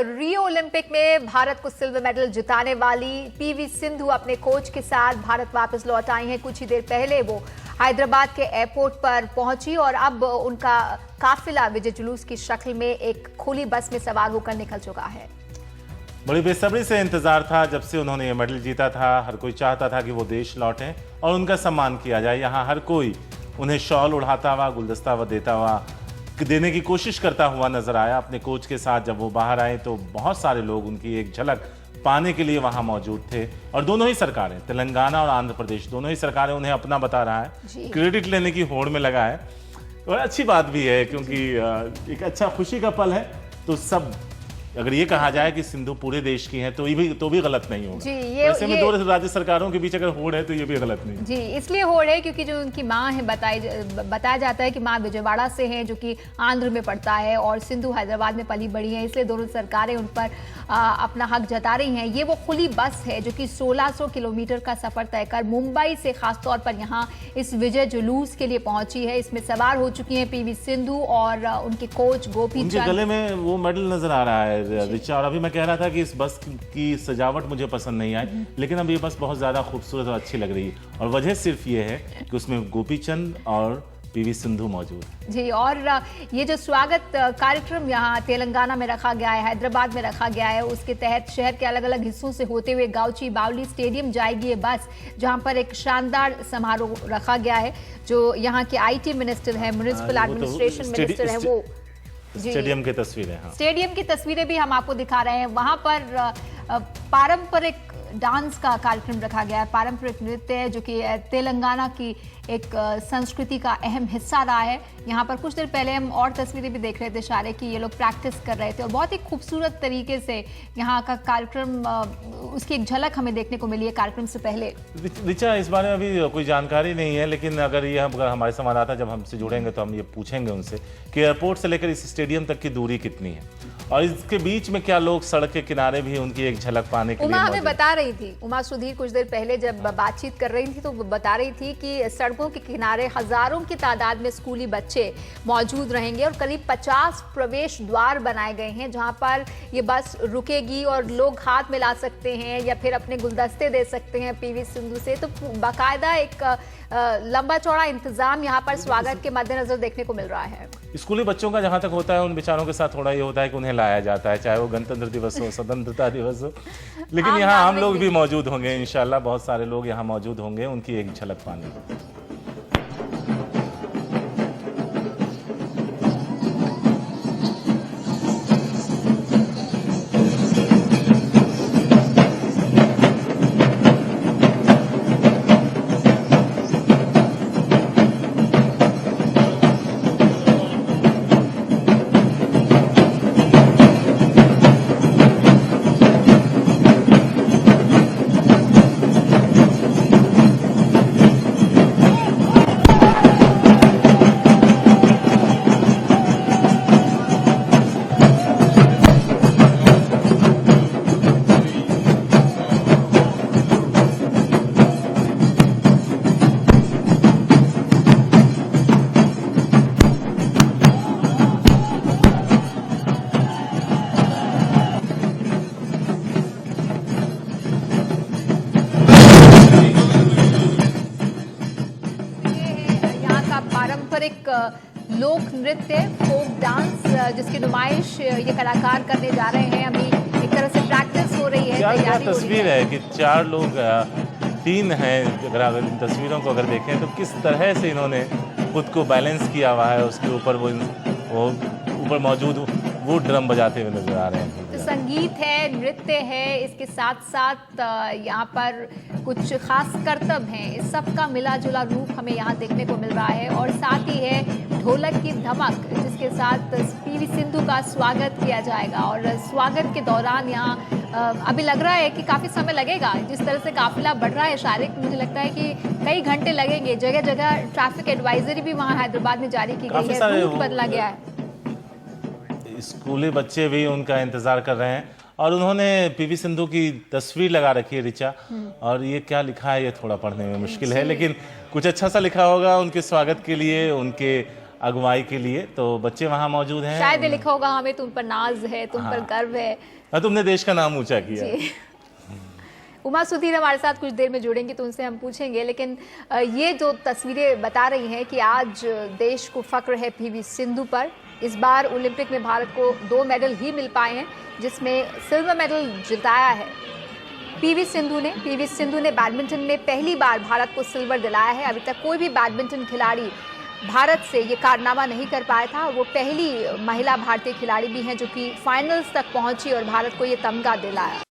Rio Olympic में भारत को silver medal जिताने वाली पीवी सिंधु अपने कोच के साथ भारत वापस लौट आई हैं। कुछ ही देर पहले वो हैदराबाद के एयरपोर्ट पर पहुंची और अब उनका काफिला विजय जुलूस की शक्ल में एक खुली बस में सवार होकर निकल चुका है। बड़ी बेसब्री से इंतजार था जब से उन्होंने ये मेडल जीता था। हर कोई चाहता था कि वो देश लौटें और उनका सम्मान किया जाए। यहाँ हर कोई उन्हें शॉल उड़ाता हुआ, गुलदस्ता हुआ देता हुआ, देने की कोशिश करता हुआ नजर आया। अपने कोच के साथ जब वो बाहर आए तो बहुत सारे लोग उनकी एक झलक पाने के लिए वहां मौजूद थे। और दोनों ही सरकारें, तेलंगाना और आंध्र प्रदेश, दोनों ही सरकारें उन्हें अपना बता रहा है, क्रेडिट लेने की होड़ में लगा है। और अच्छी बात भी है क्योंकि एक अच्छा खुशी का पल है। तो सब अगर ये कहा जाए कि सिंधु पूरे देश की है तो भी गलत नहीं होगा। ऐसे में दो राज्य सरकारों के बीच अगर होड़ है तो ये भी गलत नहीं जी। इसलिए होड़ है क्योंकि जो उनकी माँ है, बताया जाता है कि माँ विजयवाड़ा से हैं, जो कि आंध्र में पड़ता है, और सिंधु हैदराबाद में पली बड़ी है। इसलिए दोनों सरकारें उन पर अपना हक जता रही हैं। ये वो खुली बस है जो कि 1600 किलोमीटर का सफर तय कर मुंबई से खासतौर पर यहाँ इस विजय जुलूस के लिए पहुंची है। इसमें सवार हो चुकी हैं पीवी सिंधु और उनके कोच गोपी चंद। गले में वो मेडल नजर आ रहा है रिचा। और अभी मैं कह रहा था कि इस बस की सजावट मुझे पसंद नहीं आई, लेकिन अब ये बस बहुत ज्यादा खूबसूरत और अच्छी लग रही है। और वजह सिर्फ ये है कि उसमें गोपी चंद और पीवी सिंधु मौजूद जी। और ये जो स्वागत कार्यक्रम यहाँ तेलंगाना में रखा गया है, हैदराबाद में रखा गया है, उसके तहत शहर के अलग अलग हिस्सों से होते हुए गाउची बावली स्टेडियम जाएगी ये बस, जहाँ पर एक शानदार समारोह रखा गया है। जो यहाँ के IT मिनिस्टर है, म्युनिसिपल एडमिनिस्ट्रेशन मिनिस्टर है, वो स्टेडियम की तस्वीरें, हाँ, स्टेडियम की तस्वीरें भी हम आपको दिखा रहे हैं। वहां पर पारंपरिक डांस का कार्यक्रम रखा गया है, पारंपरिक नृत्य है जो कि तेलंगाना की एक संस्कृति का अहम हिस्सा रहा है। यहाँ पर कुछ देर पहले हम और तस्वीरें भी देख रहे थे सारे कि ये लोग प्रैक्टिस कर रहे थे और बहुत ही खूबसूरत तरीके से यहाँ का कार्यक्रम, उसकी एक झलक हमें देखने को मिली है कार्यक्रम से पहले। रिचा, इस बारे में अभी कोई जानकारी नहीं है, लेकिन अगर हमारे संवाददाता जब हमसे जुड़ेंगे तो हम ये पूछेंगे उनसे कि एयरपोर्ट से लेकर इस स्टेडियम तक की दूरी कितनी है और इसके बीच में क्या लोग सड़क के किनारे भी उनकी एक झलक पाने के लिए उमा हमें बता रही थी, उमा सुधीर कुछ देर पहले जब बातचीत कर रही थी तो बता रही थी कि सड़कों के किनारे हजारों की तादाद में स्कूली बच्चे मौजूद रहेंगे और करीब 50 प्रवेश द्वार बनाए गए हैं जहां पर ये बस रुकेगी और लोग हाथ मिला सकते हैं या फिर अपने गुलदस्ते दे सकते हैं पीवी सिंधु से। तो बाकायदा एक लंबा चौड़ा इंतजाम यहाँ पर स्वागत के मद्देनजर देखने को मिल रहा है। स्कूली बच्चों का जहां तक होता है, उन बेचारों के साथ थोड़ा ये होता है कि उन्हें लाया जाता है, चाहे वो गणतंत्र दिवस हो, स्वतंत्रता दिवस हो, लेकिन यहाँ हम लोग भी मौजूद होंगे इंशाल्लाह। बहुत सारे लोग यहाँ मौजूद होंगे उनकी एक झलक पाने। पारंपरिक लोक नृत्य, फोक डांस, जिसकी नुमाइश ये कलाकार करने जा रहे हैं। अभी एक तरह से प्रैक्टिस हो रही है, क्या तस्वीर है कि 4 लोग 3 हैं। अगर इन तस्वीरों को अगर देखें तो किस तरह से इन्होंने खुद को बैलेंस किया हुआ है, उसके ऊपर वो ऊपर मौजूद वो ड्रम बजाते हुए नजर आ रहे हैं। तो संगीत है, नृत्य है, इसके साथ साथ यहाँ पर कुछ खास करतब हैं। इस सब का मिला जुला रूप हमें यहाँ देखने को मिल रहा है और साथ ही है ढोलक की धमक जिसके साथ पीवी सिंधु का स्वागत किया जाएगा। और स्वागत के दौरान यहाँ अभी लग रहा है कि काफी समय लगेगा। जिस तरह से काफिला बढ़ रहा है शारिक, मुझे लगता है कि कई घंटे लगेंगे। जगह जगह ट्रैफिक एडवाइजरी भी वहाँ हैदराबाद में जारी की गई है, रूट बदला गया है। स्कूली बच्चे भी उनका इंतजार कर रहे हैं और उन्होंने पीवी सिंधु की तस्वीर लगा रखी है रिचा। और ये क्या लिखा है ये थोड़ा पढ़ने में मुश्किल है, लेकिन कुछ अच्छा सा लिखा होगा उनके स्वागत के लिए, उनके अगुवाई के लिए। तो बच्चे वहाँ मौजूद हैं। शायद ये लिखा होगा हमें तुम पर नाज है, तुम पर गर्व है, तुमने देश का नाम ऊंचा किया। उमा सुधीर हमारे साथ कुछ देर में जुड़ेंगे तो उनसे हम पूछेंगे, लेकिन ये जो तस्वीरें बता रही हैं कि आज देश को फक्र है पीवी सिंधु पर। इस बार ओलंपिक में भारत को 2 मेडल ही मिल पाए हैं, जिसमें सिल्वर मेडल जिताया है पीवी सिंधु ने। पीवी सिंधु ने बैडमिंटन में पहली बार भारत को सिल्वर दिलाया है। अभी तक कोई भी बैडमिंटन खिलाड़ी भारत से ये कारनामा नहीं कर पाया था, और वो पहली महिला भारतीय खिलाड़ी भी हैं जो कि फाइनल्स तक पहुंची और भारत को ये तमगा दिलाया।